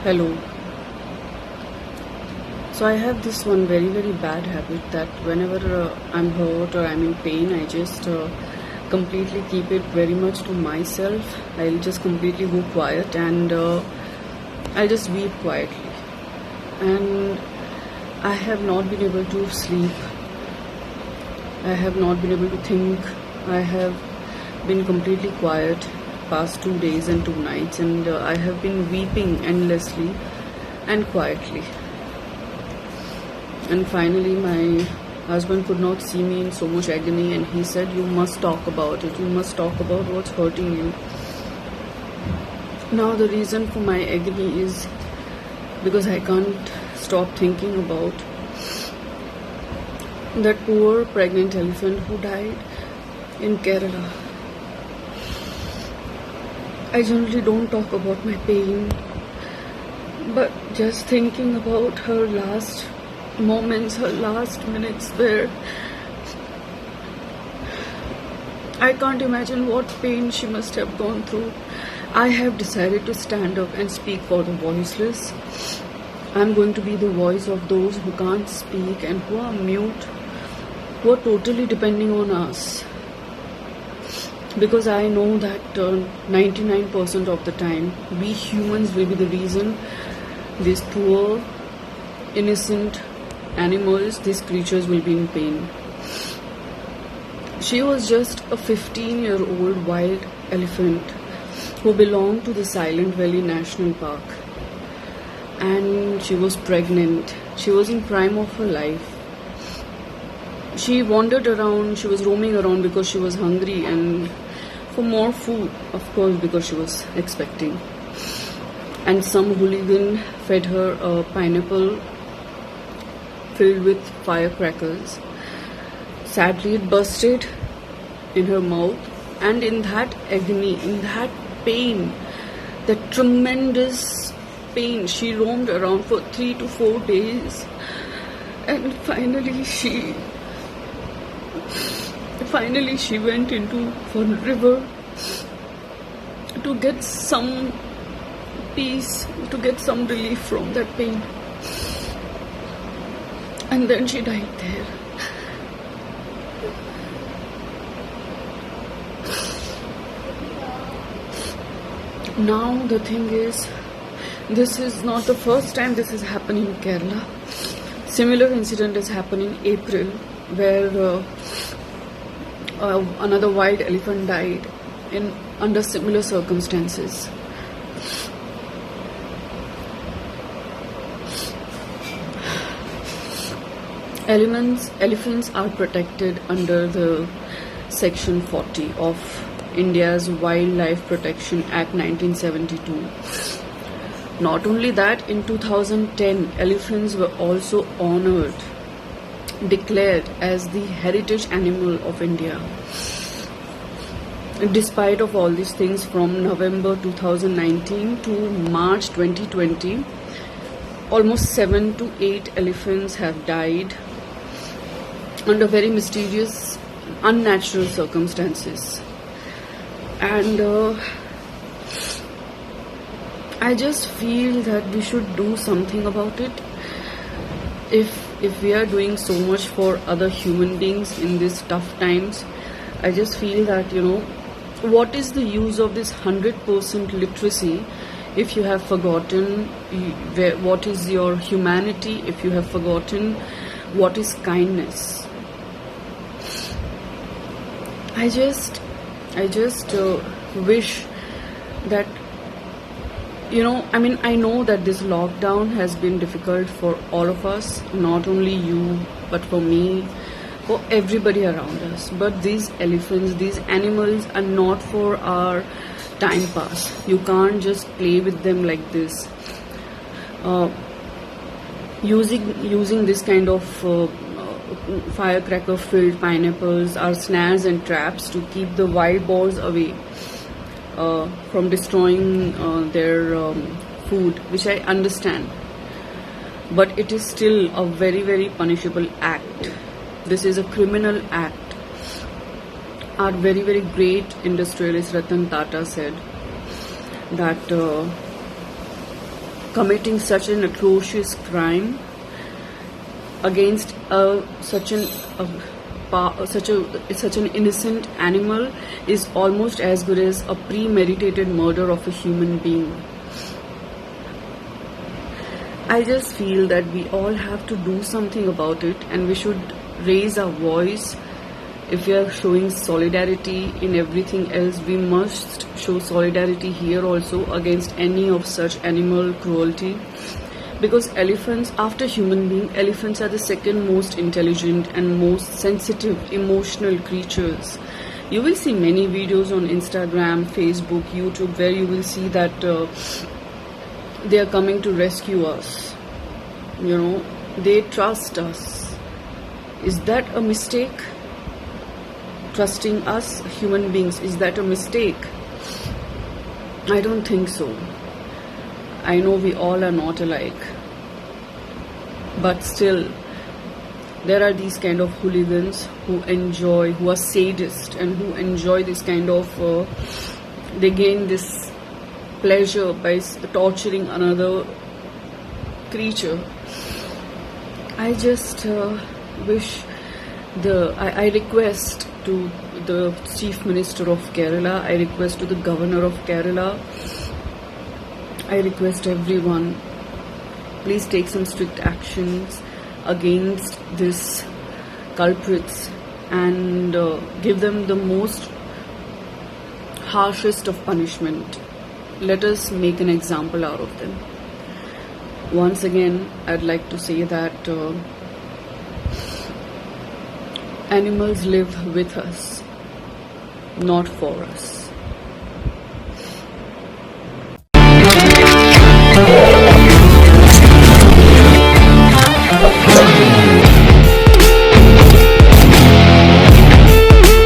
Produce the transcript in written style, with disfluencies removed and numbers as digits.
Hello. So I have this one very bad habit that whenever I'm hurt or I'm in pain, I just completely keep it very much to myself. I'll just completely go quiet and I'll just weep quietly. And I have not been able to sleep. I have not been able to think. I have been completely quiet past 2 days and 2 nights, and I have been weeping endlessly and quietly. And finally, my husband could not see me in so much agony, and he said, "You must talk about it. You must talk about what's hurting you." Now, the reason for my agony is because I can't stop thinking about that poor pregnant elephant who died in Kerala. I generally don't talk about my pain, but just thinking about her last moments, her last minutes, where I can't imagine what pain she must have gone through. I have decided to stand up and speak for the voiceless. I'm going to be the voice of those who can't speak and who are mute, who are totally depending on us. Because I know that 99% of the time, we humans will be the reason these poor, innocent animals, these creatures will be in pain. She was just a 15-year-old wild elephant who belonged to the Silent Valley National Park. And she was pregnant. She was in prime of her life. She wandered around, she was roaming around because she was hungry and for more food, of course, because she was expecting. And some hooligan fed her a pineapple filled with firecrackers. Sadly, it bursted in her mouth, and in that agony, in that pain, that tremendous pain, she roamed around for 3 to 4 days, and finally she went into one river to get some peace, to get some relief from that pain. And then she died there. Now the thing is, this is not the first time this has happened in Kerala. Similar incident has happened in April, where another wild elephant died under similar circumstances. Elephants are protected under the Section 40 of India's Wildlife Protection Act 1972. Not only that, in 2010, elephants were also honored, declared as the heritage animal of India. Despite of all these things, from November 2019 to March 2020, almost 7 to 8 elephants have died under very mysterious, unnatural circumstances. And I just feel that we should do something about it. If we are doing so much for other human beings in these tough times, I just feel that, what is the use of this 100% literacy if you have forgotten what is your humanity, if you have forgotten what is kindness. I just wish that, I know that this lockdown has been difficult for all of us, not only you, but for me, for everybody around us. But these elephants, these animals are not for our time pass. You can't just play with them like this. Using this kind of firecracker filled pineapples are snares and traps to keep the wild boars away from destroying their food, which I understand, but it is still a very punishable act. This is a criminal act. Our very great industrialist Ratan Tata said that committing such an atrocious crime against such an innocent animal is almost as good as a premeditated murder of a human being. I just feel that we all have to do something about it, and we should raise our voice. If we are showing solidarity in everything else, we must show solidarity here also against any of such animal cruelty. Because elephants, after human being, elephants are the second most intelligent and most sensitive, emotional creatures. You will see many videos on Instagram, Facebook, YouTube, where you will see that they are coming to rescue us. You know, they trust us. Is that a mistake? Trusting us, human beings, is that a mistake? I don't think so. I know we all are not alike, but still there are these kind of hooligans who are sadists, and who enjoy this kind of they gain this pleasure by torturing another creature. I just wish I request to the Chief Minister of Kerala, I request to the Governor of Kerala, I request everyone, please take some strict actions against these culprits and give them the most harshest of punishment. Let us make an example out of them. Once again, I'd like to say that animals live with us, not for us.